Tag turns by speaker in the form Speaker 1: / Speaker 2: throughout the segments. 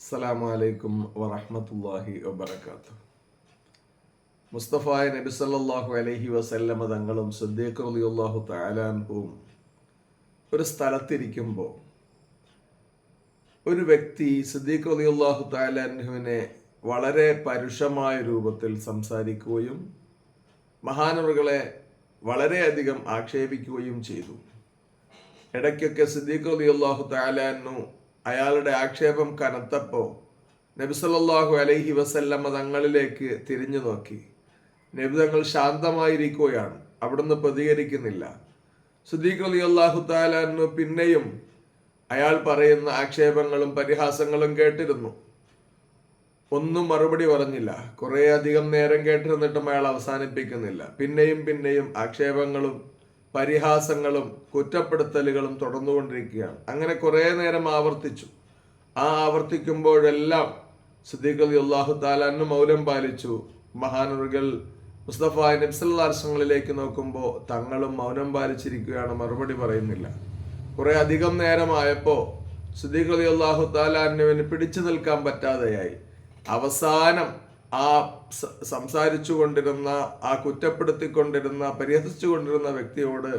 Speaker 1: അസ്സലാമു അലൈക്കും വറഹ്മത്തുള്ളാഹി വബറകാതുഹു. മുസ്തഫായ നബി സല്ലല്ലാഹു അലൈഹി വസല്ലമ തങ്ങളും സിദ്ദീഖ് റളിയല്ലാഹു തആല അൻഹുവും ഒരു സ്ഥലത്തിരിക്കുമ്പോൾ ഒരു വ്യക്തി സിദ്ദീഖ് റളിയല്ലാഹു തആല അൻഹുവിനെ വളരെ പരുഷമായ രൂപത്തിൽ സംസാരിക്കുകയും മഹാനവറുകളെ വളരെയധികം ആക്ഷേപിക്കുകയും ചെയ്തു. ഇടയ്ക്കൊക്കെ സിദ്ദീഖ് റളിയല്ലാഹു തആല അൻഹു അയാളുടെ ആക്ഷേപം കനത്തപ്പോൾ നബി സല്ലല്ലാഹു അലൈഹി വസല്ലമ തങ്ങളിലേക്ക് തിരിഞ്ഞു നോക്കി. നബി തങ്ങൾ ശാന്തമായിരിക്കുകയാണ്, അവിടുന്ന് പ്രതികരിക്കുന്നില്ല. സിദ്ദീഖ് റളിയല്ലാഹു തആല അൻഹു പിന്നെയും അയാൾ പറയുന്ന ആക്ഷേപങ്ങളും പരിഹാസങ്ങളും കേട്ടിരുന്നു. ഒന്നും മറുപടി പറഞ്ഞില്ല. കുറേ അധികം നേരം കേട്ടിരുന്നിട്ടും അയാൾ അവസാനിപ്പിക്കുന്നില്ല. പിന്നെയും ആക്ഷേപങ്ങളും പരിഹാസങ്ങളും കുറ്റപ്പെടുത്തലുകളും തുടർന്നുകൊണ്ടിരിക്കുകയാണ്. അങ്ങനെ കുറേ നേരം ആവർത്തിച്ചു. ആവർത്തിക്കുമ്പോഴെല്ലാം സിദ്ദീഖ് റളിയല്ലാഹു തആല അൻഹു മൗനം പാലിച്ചു. മഹാനവറുകൾ മുസ്തഫ നബി സല്ലല്ലാഹു അലൈഹി വസല്ലമയിലേക്ക് നോക്കുമ്പോൾ തങ്ങളും മൗനം പാലിച്ചിരിക്കുകയാണ്, മറുപടി പറയുന്നില്ല. കുറേ അധികം നേരമായപ്പോൾ സിദ്ദീഖ് റളിയല്ലാഹു തആല അൻഹുവിന് പിടിച്ചു നിൽക്കാൻ പറ്റാതെയായി. അവസാനം ആ സംസാരിച്ചു കൊണ്ടിരുന്ന, ആ കുറ്റപ്പെടുത്തിക്കൊണ്ടിരുന്ന, പരിഹസിച്ചു കൊണ്ടിരുന്ന വ്യക്തിയോട്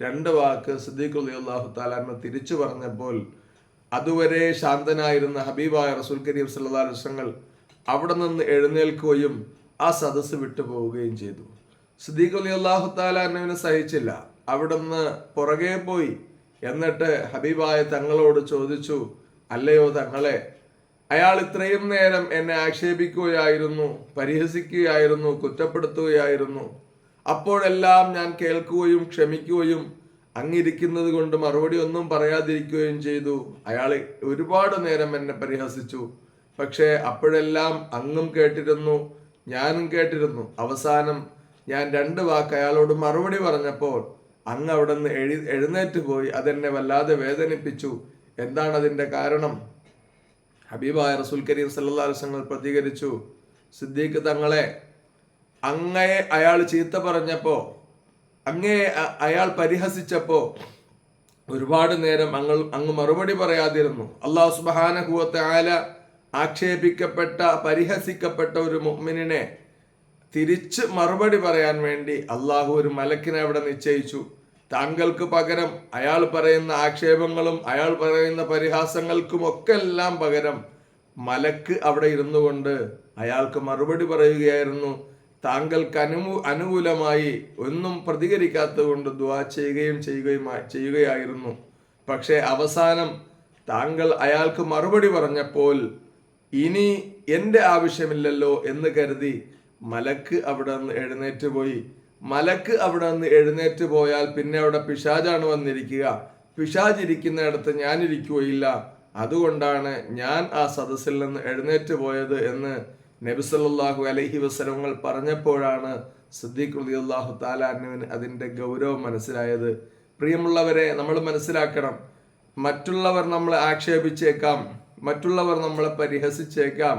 Speaker 1: രണ്ട് വാക്ക് സിദ്ദീഖ് റളിയല്ലാഹു തആല അൻഹു തിരിച്ചു പറഞ്ഞപ്പോൾ അതുവരെ ശാന്തനായിരുന്ന ഹബീബായ റസൂൽ കരീം സല്ലല്ലാഹു അലൈഹി വസല്ലം അവിടെ നിന്ന് എഴുന്നേൽക്കുകയും ആ സദസ്സ് വിട്ടുപോവുകയും ചെയ്തു. സിദ്ദീഖ് റളിയല്ലാഹു തആല അൻഹുവിനെ സഹിച്ചില്ല. അവിടുന്ന് പുറകെ പോയി. എന്നിട്ട് ഹബീബായ തങ്ങളോട് ചോദിച്ചു, അല്ലയോ തങ്ങളെ, അയാൾ ഇത്രയും നേരം എന്നെ ആക്ഷേപിക്കുകയായിരുന്നു, പരിഹസിക്കുകയായിരുന്നു, കുറ്റപ്പെടുത്തുകയായിരുന്നു. അപ്പോഴെല്ലാം ഞാൻ കേൾക്കുകയും ക്ഷമിക്കുകയും അങ്ങിരിക്കുന്നത് കൊണ്ട് മറുപടി ഒന്നും പറയാതിരിക്കുകയും ചെയ്തു. അയാൾ ഒരുപാട് നേരം എന്നെ പരിഹസിച്ചു. പക്ഷേ അപ്പോഴെല്ലാം അങ്ങും കേട്ടിരുന്നു, ഞാനും കേട്ടിരുന്നു. അവസാനം ഞാൻ രണ്ട് വാക്ക് അയാളോട് മറുപടി പറഞ്ഞപ്പോൾ അങ്ങ് അവിടെ നിന്ന് എഴുന്നേറ്റ് പോയി. അതെന്നെ വല്ലാതെ വേദനിപ്പിച്ചു. എന്താണ് അതിൻ്റെ കാരണം? ഹബീബായ റസൂൽ കരീം സല്ലല്ലാഹു അലൈഹി വസല്ലം പ്രതികരിച്ചു, സിദ്ദീഖ് തങ്ങളെ, അങ്ങയെ അയാൾ ചീത്ത പറഞ്ഞപ്പോൾ, അങ്ങയെ അയാൾ പരിഹസിച്ചപ്പോൾ ഒരുപാട് നേരം അങ്ങ് മറുപടി പറയാതിരുന്നു. അല്ലാഹു സുബ്ഹാനഹു വ തആല ആക്ഷേപിക്കപ്പെട്ട, പരിഹസിക്കപ്പെട്ട ഒരു മുഅ്മിനിനെ തിരിച്ച് മറുപടി പറയാൻ വേണ്ടി അള്ളാഹു ഒരു മലക്കിനെ അവിടെ നിശ്ചയിച്ചു. താങ്കൾക്ക് പകരം അയാൾ പറയുന്ന ആക്ഷേപങ്ങളും അയാൾ പറയുന്ന പരിഹാസങ്ങൾക്കും ഒക്കെ എല്ലാം പകരം മലക്ക് അവിടെ ഇരുന്നു കൊണ്ട് അയാൾക്ക് മറുപടി പറയുകയായിരുന്നു. താങ്കൾക്ക് അനുകൂലമായി ഒന്നും പ്രതികരിക്കാത്തത് കൊണ്ട് ദുആ ചെയ്യുകയായിരുന്നു. പക്ഷേ അവസാനം താങ്കൾ അയാൾക്ക് മറുപടി പറഞ്ഞപ്പോൾ ഇനി എൻ്റെ ആവശ്യമില്ലല്ലോ എന്ന് കരുതി മലക്ക് അവിടെ നിന്ന് എഴുന്നേറ്റ് പോയി. മലക്ക് അവിടെ നിന്ന് എഴുന്നേറ്റ് പോയാൽ പിന്നെ അവിടെ പിശാചാണ് വന്നിരിക്കുക. പിശാചിരിക്കുന്നിടത്ത് ഞാനിരിക്കുകയില്ല. അതുകൊണ്ടാണ് ഞാൻ ആ സദസ്സിൽ നിന്ന് എഴുന്നേറ്റ് പോയത് എന്ന് നബി സല്ലല്ലാഹു അലൈഹി വസല്ലം പറഞ്ഞപ്പോഴാണ് സിദ്ദീഖ് റളിയല്ലാഹു തആല അൻഹുവിന് അതിൻ്റെ ഗൗരവം മനസ്സിലായത്. പ്രിയമുള്ളവരെ, നമ്മൾ മനസ്സിലാക്കണം, മറ്റുള്ളവർ നമ്മളെ ആക്ഷേപിച്ചേക്കാം, മറ്റുള്ളവർ നമ്മളെ പരിഹസിച്ചേക്കാം,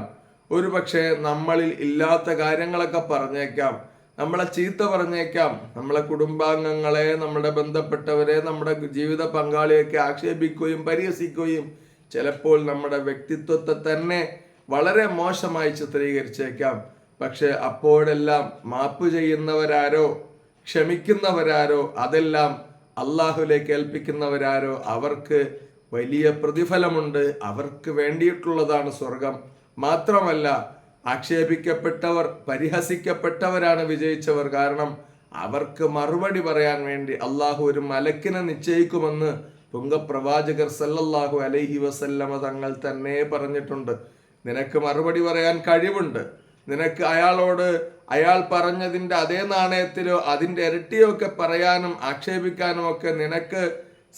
Speaker 1: ഒരു പക്ഷേ നമ്മളിൽ ഇല്ലാത്ത കാര്യങ്ങളൊക്കെ പറഞ്ഞേക്കാം, നമ്മളെ ചീത്ത പറഞ്ഞേക്കാം, നമ്മളെ കുടുംബാംഗങ്ങളെ, നമ്മുടെ ബന്ധപ്പെട്ടവരെ, നമ്മുടെ ജീവിത പങ്കാളിയൊക്കെ ആക്ഷേപിക്കുകയും പരിഹസിക്കുകയും ചിലപ്പോൾ നമ്മുടെ വ്യക്തിത്വത്തെ തന്നെ വളരെ മോശമായി ചിത്രീകരിച്ചേക്കാം. പക്ഷെ അപ്പോഴെല്ലാം മാപ്പ് ചെയ്യുന്നവരാരോ, ക്ഷമിക്കുന്നവരാരോ, അതെല്ലാം അള്ളാഹുലേക്ക് ഏൽപ്പിക്കുന്നവരാരോ അവർക്ക് വലിയ പ്രതിഫലമുണ്ട്. അവർക്ക് വേണ്ടിയിട്ടുള്ളതാണ് സ്വർഗം. മാത്രമല്ല, ആക്ഷേപിക്കപ്പെട്ടവർ, പരിഹസിക്കപ്പെട്ടവരാണ് വിജയിച്ചവർ. കാരണം അവർക്ക് മറുപടി പറയാൻ വേണ്ടി അള്ളാഹു ഒരു മലക്കിനെ നിശ്ചയിക്കുമെന്ന് പുങ്കപ്രവാചകർ സല്ലല്ലാഹു അലൈഹി വസല്ലമ തങ്ങൾ തന്നെ പറഞ്ഞിട്ടുണ്ട്. നിനക്ക് മറുപടി പറയാൻ കഴിവുണ്ട്. നിനക്ക് അയാളോട് അയാൾ പറഞ്ഞതിൻ്റെ അതേ നാണയത്തിലോ അതിൻ്റെ ഇരട്ടിയോ ഒക്കെ പറയാനും ആക്ഷേപിക്കാനും ഒക്കെ നിനക്ക്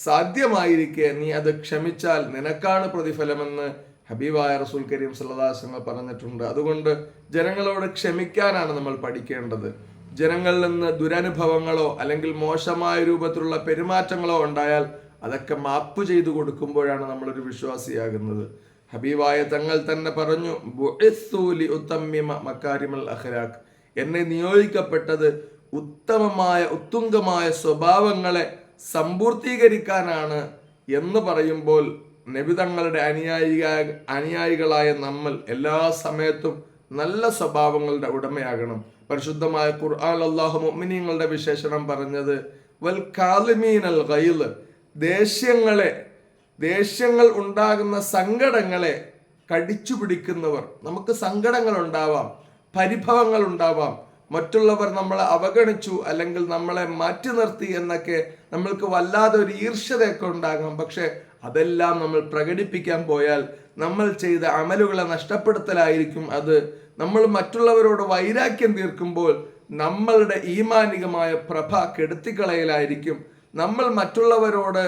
Speaker 1: സാധ്യമായിരിക്കെ നീ അത് ക്ഷമിച്ചാൽ നിനക്കാണ് പ്രതിഫലമെന്ന് ഹബീബായ റസൂൽ കരീം സല്ലല്ലാഹു അലൈഹി വസല്ലം പറഞ്ഞിട്ടുണ്ട്. അതുകൊണ്ട് ജനങ്ങളോട് ക്ഷമിക്കാനാണ് നമ്മൾ പഠിക്കേണ്ടത്. ജനങ്ങളിൽ നിന്ന് ദുരനുഭവങ്ങളോ അല്ലെങ്കിൽ മോശമായ രൂപത്തിലുള്ള പെരുമാറ്റങ്ങളോ ഉണ്ടായാൽ അതൊക്കെ മാപ്പ് ചെയ്തു കൊടുക്കുമ്പോഴാണ് നമ്മളൊരു വിശ്വാസിയാകുന്നത്. ഹബീബായ തങ്ങൾ തന്നെ പറഞ്ഞു, ബുഇസ്തു ലിഉതമ്മിമ മകാരിമൽ അഖ്ലാഖ്, എന്നെ നിയോഗിക്കപ്പെട്ടത് ഉത്തമമായ, ഉത്തുംഗമായ സ്വഭാവങ്ങളെ സമ്പൂർത്തീകരിക്കാനാണ് എന്ന് പറയുമ്പോൾ നബിതങ്ങളുടെ അനുയായികളായ നമ്മൾ എല്ലാ സമയത്തും നല്ല സ്വഭാവങ്ങളുടെ ഉടമയാകണം. പരിശുദ്ധമായ ഖുർആൻ അല്ലാഹു മുഅ്മിനീങ്ങളുടെ വിശേഷണം പറഞ്ഞത് വൽ കാലിമീനൽ ഗൈള്, ദേഷ്യങ്ങൾ ഉണ്ടാകുന്ന സങ്കടങ്ങളെ കടിച്ചു പിടിക്കുന്നവർ. നമുക്ക് സങ്കടങ്ങൾ ഉണ്ടാവാം, പരിഭവങ്ങൾ ഉണ്ടാവാം, മറ്റുള്ളവർ നമ്മളെ അവഗണിച്ചു അല്ലെങ്കിൽ നമ്മളെ മാറ്റി നിർത്തി എന്നൊക്കെ നമ്മൾക്ക് വല്ലാതെ ഒരു ഈർഷ്യതയൊക്കെ ഉണ്ടാകാം. പക്ഷെ അതെല്ലാം നമ്മൾ പ്രകടിപ്പിക്കാൻ പോയാൽ നമ്മൾ ചെയ്ത അമലുകളെ നഷ്ടപ്പെടുത്തലായിരിക്കും അത്. നമ്മൾ മറ്റുള്ളവരോട് വൈരാഗ്യം തീർക്കുമ്പോൾ നമ്മളുടെ ഈമാനികമായ പ്രഭ കെടുത്തിക്കളയലായിരിക്കും. നമ്മൾ മറ്റുള്ളവരോട്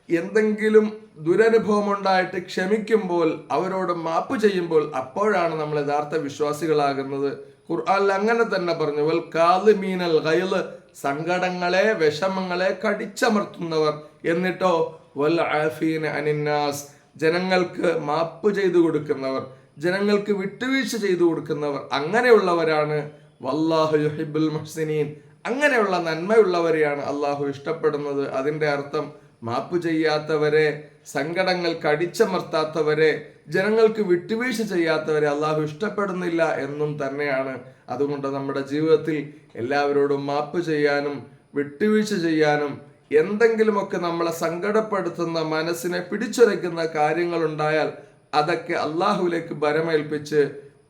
Speaker 1: എന്തെങ്കിലും ദുരനുഭവം ഉണ്ടായിട്ട് ക്ഷമിക്കുമ്പോൾ, അവരോട് മാപ്പ് ചെയ്യുമ്പോൾ, അപ്പോഴാണ് നമ്മൾ യഥാർത്ഥ വിശ്വാസികളാകുന്നത്. ഖുർആനിൽ അങ്ങനെ തന്നെ പറഞ്ഞു, വൽ കാളിമീനൽ ഗൈള്, സങ്കടങ്ങളെ വിഷമങ്ങളെ കടിച്ചമർത്തുന്നവർ. എന്നിട്ടോ വൽ ആഫീന അനിന്നാസ്, ജനങ്ങൾക്ക് മാപ്പ് ചെയ്തു കൊടുക്കുന്നവർ, ജനങ്ങൾക്ക് വിട്ടുവീഴ്ച ചെയ്തു കൊടുക്കുന്നവർ. അങ്ങനെയുള്ളവരാണ് വല്ലാഹു യുഹിബ്ബുൽ മുഹ്സിനീൻ, അങ്ങനെയുള്ള നന്മയുള്ളവരെയാണ് അള്ളാഹു ഇഷ്ടപ്പെടുന്നത്. അതിൻ്റെ അർത്ഥം മാപ്പ് ചെയ്യാത്തവരെ, സങ്കടങ്ങൾ കടിച്ചമർത്താത്തവരെ, ജനങ്ങൾക്ക് വിട്ടുവീഴ്ച ചെയ്യാത്തവരെ അള്ളാഹു ഇഷ്ടപ്പെടുന്നില്ല എന്നും തന്നെയാണ്. അതുകൊണ്ട് നമ്മുടെ ജീവിതത്തിൽ എല്ലാവരോടും മാപ്പ് ചെയ്യാനും വിട്ടുവീഴ്ച ചെയ്യാനും, എന്തെങ്കിലുമൊക്കെ നമ്മളെ സങ്കടപ്പെടുത്തുന്ന, മനസ്സിനെ പിടിച്ചുലയ്ക്കുന്ന കാര്യങ്ങൾ ഉണ്ടായാൽ അതൊക്കെ അള്ളാഹുവിലേക്ക് ഭരമേൽപ്പിച്ച്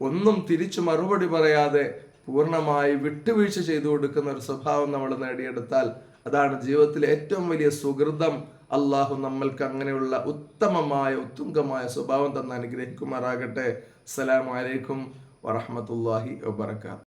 Speaker 1: ഒന്നും തിരിച്ചു മറുപടി പറയാതെ പൂർണ്ണമായി വിട്ടുവീഴ്ച ചെയ്തു കൊടുക്കുന്ന ഒരു സ്വഭാവം നമ്മൾ നേടിയെടുത്താൽ അതാണ് ജീവിതത്തിലെ ഏറ്റവും വലിയ സുഹൃതം. അള്ളാഹു നമ്മൾക്ക് അങ്ങനെയുള്ള ഉത്തമമായ ഉത്തുംഗമായ സ്വഭാവം തന്ന് അനുഗ്രഹിക്കുമാറാകട്ടെ. അസ്സലാമു അലൈക്കും വറഹ്മത്തുള്ളാഹി വബറകാതുഹു.